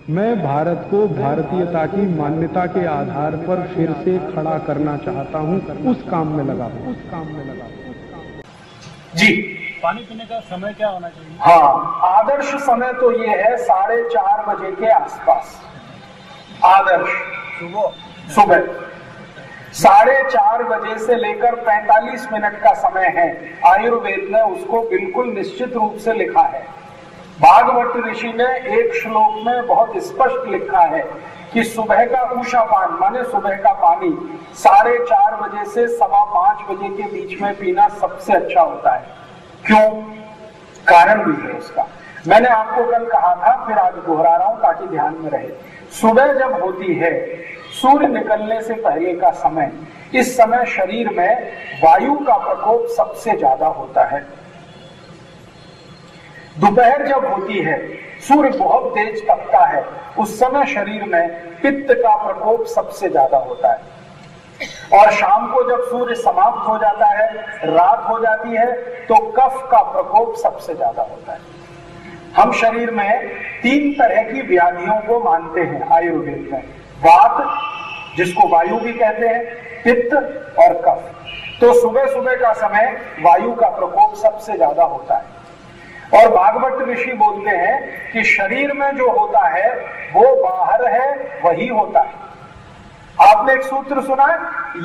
मैं भारत को भारतीयता की मान्यता के आधार पर फिर से खड़ा करना चाहता हूं, उस काम में लगा हूं। जी, पानी पीने का समय क्या होना चाहिए? हाँ, आदर्श समय तो ये है 4:30 बजे के आसपास। आदर्श सुबह 4:30 बजे से लेकर 45 मिनट का समय है। आयुर्वेद ने उसको बिल्कुल निश्चित रूप से लिखा है। भागवत ऋषि ने एक श्लोक में बहुत स्पष्ट लिखा है कि सुबह का उषापान माने सुबह का पानी 4:30 बजे से 4:15 बजे के बीच में पीना सबसे अच्छा होता है। क्यों? कारण भी है उसका। मैंने आपको कल कहा था, फिर आज दोहरा रहा हूं ताकि ध्यान में रहे। सुबह जब होती है, सूर्य निकलने से पहले का समय, इस समय शरीर में वायु का प्रकोप सबसे ज्यादा होता है। दोपहर जब होती है, सूर्य बहुत तेज तपता है, उस समय शरीर में पित्त का प्रकोप सबसे ज्यादा होता है। और शाम को जब सूर्य समाप्त हो जाता है, रात हो जाती है, तो कफ का प्रकोप सबसे ज्यादा होता है। हम शरीर में 3 तरह की व्याधियों को मानते हैं आयुर्वेद में। वात, जिसको वायु भी कहते हैं, पित्त और कफ। तो सुबह सुबह का समय वायु का प्रकोप सबसे ज्यादा होता है। और भागवत ऋषि बोलते हैं कि शरीर में जो होता है वो बाहर है, वही होता है। आपने एक सूत्र सुना है,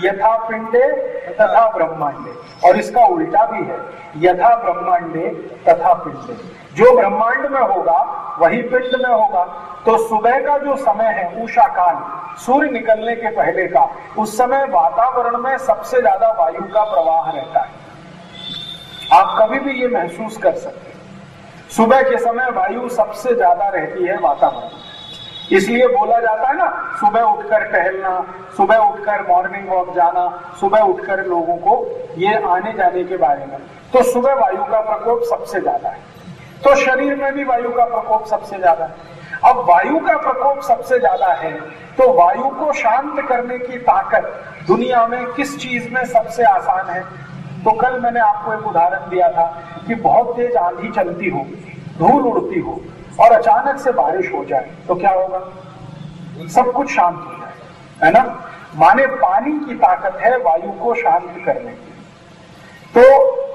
यथा पिंडे तथा ब्रह्मांडे, और इसका उल्टा भी है, यथा ब्रह्मांडे तथा पिंडे। जो ब्रह्मांड में होगा वही पिंड में होगा। तो सुबह का जो समय है, उषा काल, सूर्य निकलने के पहले का, उस समय वातावरण में सबसे ज्यादा वायु का प्रवाह रहता है। आप कभी भी ये महसूस कर सकते हैं, सुबह के समय वायु सबसे ज्यादा रहती है वातावरण। इसलिए बोला जाता है ना, सुबह उठकर टहलना, सुबह उठकर मॉर्निंग वॉक जाना, सुबह उठकर लोगों को ये आने जाने के बारे में। तो सुबह वायु का प्रकोप सबसे ज्यादा है। तो शरीर में भी वायु का प्रकोप सबसे ज्यादा है। अब वायु का प्रकोप सबसे ज्यादा है, तो वायु को शांत करने की ताकत दुनिया में किस चीज में सबसे आसान है? तो कल मैंने आपको एक उदाहरण दिया था कि बहुत तेज आंधी चलती हो, धूल उड़ती हो और अचानक से बारिश हो जाए तो क्या होगा? सब कुछ शांत हो जाए, है ना? माने पानी की ताकत है वायु को शांत करने की। तो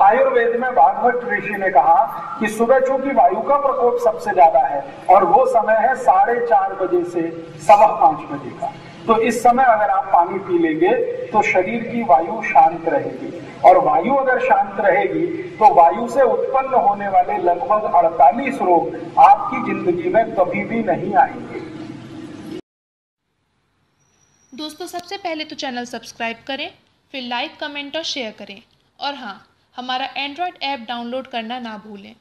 आयुर्वेद में भागवत ऋषि ने कहा कि सुबह चूंकि वायु का प्रकोप सबसे ज्यादा है और वो समय है 4:30 बजे से 5:15 बजे का, तो इस समय अगर आप पानी पी लेंगे तो शरीर की वायु शांत रहेगी। और वायु अगर शांत रहेगी तो वायु से उत्पन्न होने वाले लगभग 48 रोग आपकी जिंदगी में कभी भी नहीं आएंगे। दोस्तों, सबसे पहले तो चैनल सब्सक्राइब करें, फिर लाइक, कमेंट और शेयर करें। और हाँ, हमारा एंड्रॉयड ऐप डाउनलोड करना ना भूलें।